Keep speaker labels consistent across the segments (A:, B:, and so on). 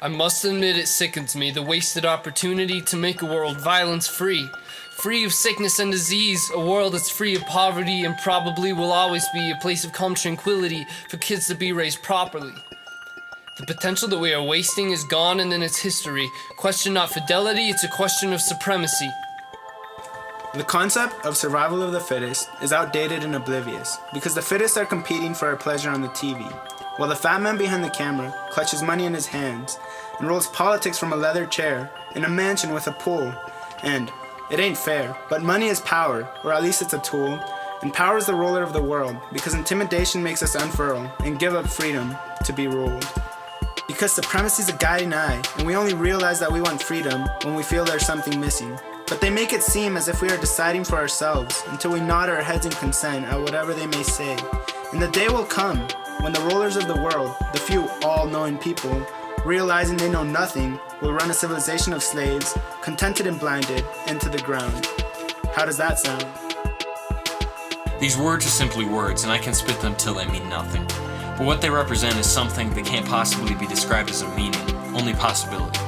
A: I must admit it sickens me, the wasted opportunity to make a world violence-free. Free of sickness and disease, a world that's free of poverty and probably will always be a place of calm tranquility for kids to be raised properly. The potential that we are wasting is gone and in its history. Question not fidelity, it's a question of supremacy.
B: The concept of survival of the fittest is outdated and oblivious because the fittest are competing for our pleasure on the TV, while the fat man behind the camera clutches money in his hands and rolls politics from a leather chair in a mansion with a pool. And it ain't fair, but money is power, or at least it's a tool, and power is the ruler of the world because intimidation makes us unfurl and give up freedom to be ruled. Because supremacy is a guiding eye, and we only realize that we want freedom when we feel there's something missing. But they make it seem as if we are deciding for ourselves until we nod our heads in consent at whatever they may say. And the day will come when the rulers of the world, the few all-knowing people, realizing they know nothing, will run a civilization of slaves, contented and blinded, into the ground. How does that sound?
C: These words are simply words, and I can spit them till they mean nothing. But what they represent is something that can't possibly be described as a meaning, only possibility.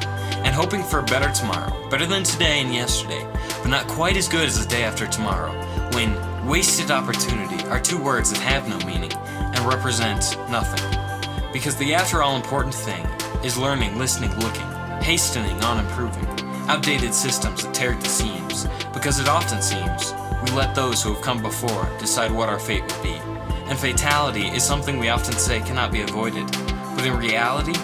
C: And hoping for a better tomorrow, better than today and yesterday, but not quite as good as the day after tomorrow, when wasted opportunity are two words that have no meaning and represent nothing. Because the after all important thing is learning, listening, looking, hastening on improving, outdated systems that tear at the seams, because it often seems we let those who have come before decide what our fate will be. And fatality is something we often say cannot be avoided, but in reality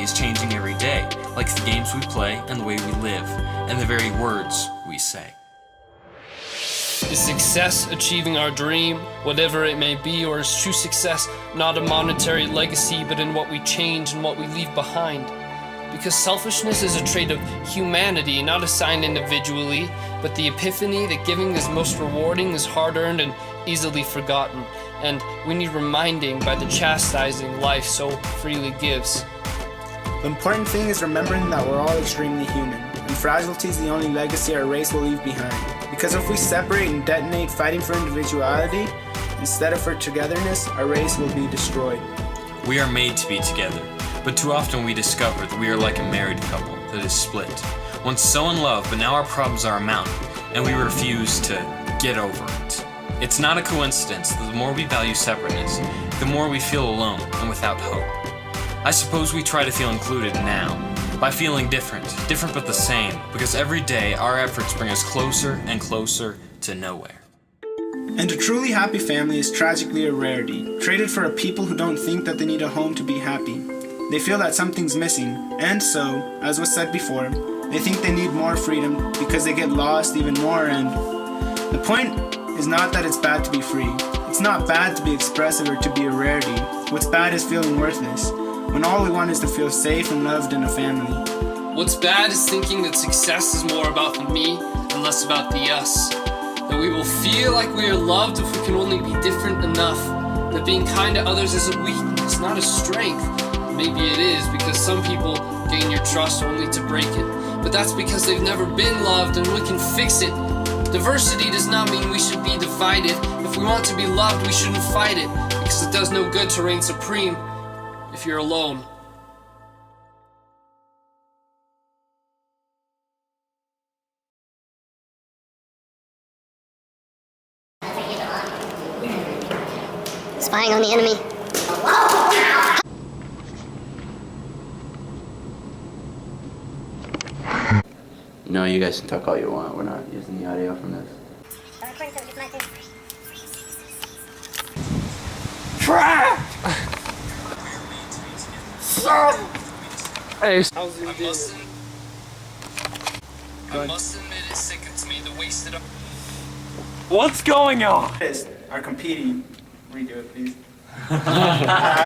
C: is changing every day, like the games we play and the way we live, and the very words we say.
A: Is success achieving our dream, whatever it may be, or is true success not a monetary legacy, but in what we change and what we leave behind? Because selfishness is a trait of humanity, not assigned individually, but the epiphany that giving is most rewarding is hard-earned and easily forgotten, and we need reminding by the chastising life so freely gives.
B: The important thing is remembering that we're all extremely human, and fragility is the only legacy our race will leave behind. Because if we separate and detonate fighting for individuality, instead of for togetherness, our race will be destroyed.
C: We are made to be together, but too often we discover that we are like a married couple that is split. Once so in love, but now our problems are a mountain, and we refuse to get over it. It's not a coincidence that the more we value separateness, the more we feel alone and without hope. I suppose we try to feel included now, by feeling different but the same, because every day our efforts bring us closer and closer to nowhere.
B: And a truly happy family is tragically a rarity, traded for a people who don't think that they need a home to be happy. They feel that something's missing, and so, as was said before, they think they need more freedom because they get lost even more, and the point is not that it's bad to be free. It's not bad to be expressive or to be a rarity. What's bad is feeling worthless, when all we want is to feel safe and loved in a family.
A: What's bad is thinking that success is more about the me and less about the us. That we will feel like we are loved if we can only be different enough. That being kind to others is a weakness, not a strength. Maybe it is, because some people gain your trust only to break it. But that's because they've never been loved and we can fix it. Diversity does not mean we should be divided. If we want to be loved, we shouldn't fight it, because it does no good to reign supreme if you're alone.
D: Spying on the enemy.
E: No, you guys can talk all you want. We're not using the audio from this.
A: Trapped! Hey, I must admit it sickens me, the wasted.
F: What's going on?
B: Are competing. Redo it, please.